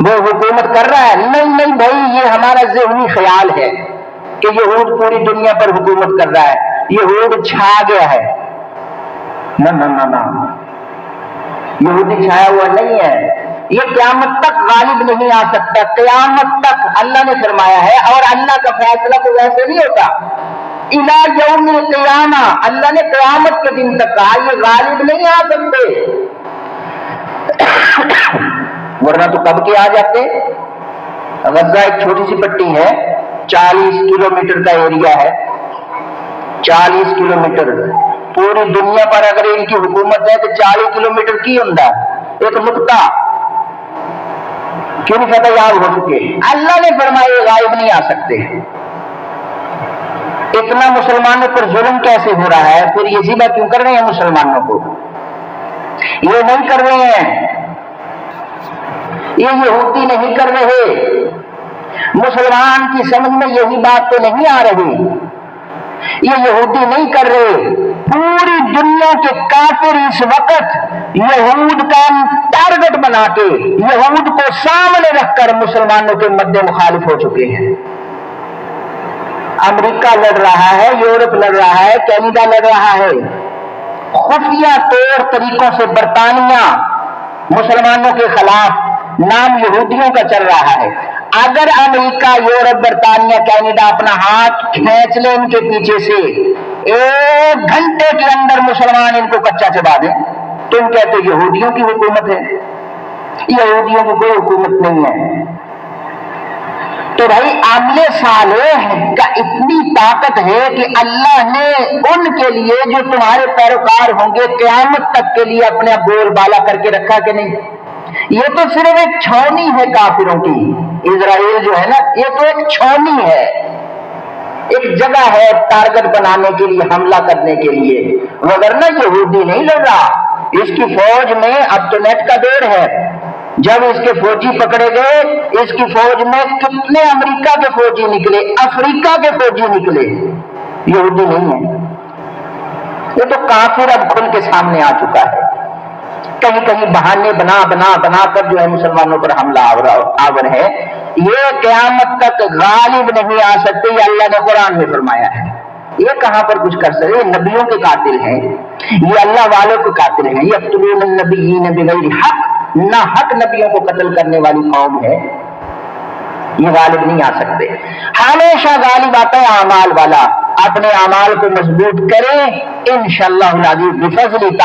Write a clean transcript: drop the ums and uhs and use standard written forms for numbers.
وہ حکومت کر رہا ہے؟ نہیں بھائی، یہ ہمارا ذہنی خیال ہے کہ یہود پوری دنیا پر حکومت کر رہا ہے، یہود چھا گیا ہے۔ نہ، یہودی چھایا ہوا نہیں ہے، یہ قیامت تک غالب نہیں آ سکتا، قیامت تک اللہ نے فرمایا ہے، اور اللہ کا فیصلہ تو ویسے نہیں ہوتا۔ الی یوم القیامہ، اللہ نے قیامت کے دن تک کہا، یہ غالب نہیں آ سکتے، ورنہ تو کب کے آ جاتے۔ غزہ ایک چھوٹی سی پٹی ہے، 40 کلومیٹر کا ایریا ہے، 40 کلومیٹر، پوری دنیا پر اگر ان کی حکومت ہے تو 40 کلومیٹر کی ہوتا ہے، ایک نقطہ، کیوں نہیں فتح یاب ہو چکے؟ اللہ نے فرمایا یہ غائب نہیں آ سکتے۔ اتنا مسلمانوں پر ظلم کیسے ہو رہا ہے؟ پھر یہ ذبح کیوں کر رہے ہیں مسلمانوں کو؟ یہ نہیں کر رہے ہیں، یہ یہودی نہیں کر رہے، مسلمان کی سمجھ میں یہی بات تو نہیں آ رہی، یہ یہودی نہیں کر رہے، پوری دنیا کے کافر اس وقت یہود کا ٹارگٹ بنا کے یہود کو سامنے رکھ کر مسلمانوں کے مد مخالف ہو چکے ہیں۔ امریکہ لڑ رہا ہے، یورپ لڑ رہا ہے، کینیڈا لڑ رہا ہے، خفیہ طور طریقوں سے برطانیہ مسلمانوں کے خلاف نام یہودیوں کا چل رہا ہے۔ اگر امریکہ، یورپ، برطانیہ، کینیڈا اپنا ہاتھ کھینچ لے ان کے پیچھے سے، 1 گھنٹے کے اندر مسلمان ان کو کچا چبا دیں، تم کہتے یہودیوں کی حکومت ہے؟ یہودیوں کی کوئی حکومت نہیں ہے۔ تو بھائی عامل صالح کا اتنی طاقت ہے کہ اللہ نے ان کے لیے جو تمہارے پیروکار ہوں گے قیامت تک کے لیے اپنے بول بالا کر کے رکھا کہ نہیں؟ یہ تو صرف ایک چھونی ہے کافروں کی، اسرائیل جو ہے نا، یہ تو ایک چھونی ہے، ایک جگہ ہے ٹارگٹ بنانے کے لیے، حملہ کرنے کے لیے، وگرنہ یہودی نہیں لڑ رہا۔ اس کی فوج میں اب تو نیٹ کا دور ہے، جب اس کے فوجی پکڑے گئے، اس کی فوج میں کتنے امریکہ کے فوجی نکلے، افریقہ کے فوجی نکلے، یہودی نہیں ہے۔ یہ تو کافر اب کھل کے سامنے آ چکا ہے، کہیں کہیں بہانے بنا کر جو ہے مسلمانوں پر حملہ آور ہے۔ یہ قیامت تک غالب نہیں آ سکتے، یہ اللہ نے قرآن میں فرمایا ہے۔ یہ کہاں پر کچھ کر سکتے؟ نبیوں کے قاتل ہیں، یہ اللہ والوں کے قاتل ہیں، یقتلون النبیین بغیر حق، نہ حق نبیوں کو قتل کرنے والی قوم ہے، یہ غالب نہیں آ سکتے۔ ہمیشہ غالب آتا ہے اعمال والا، اپنے اعمال کو مضبوط کریں انشاءاللہ العزیز بفضل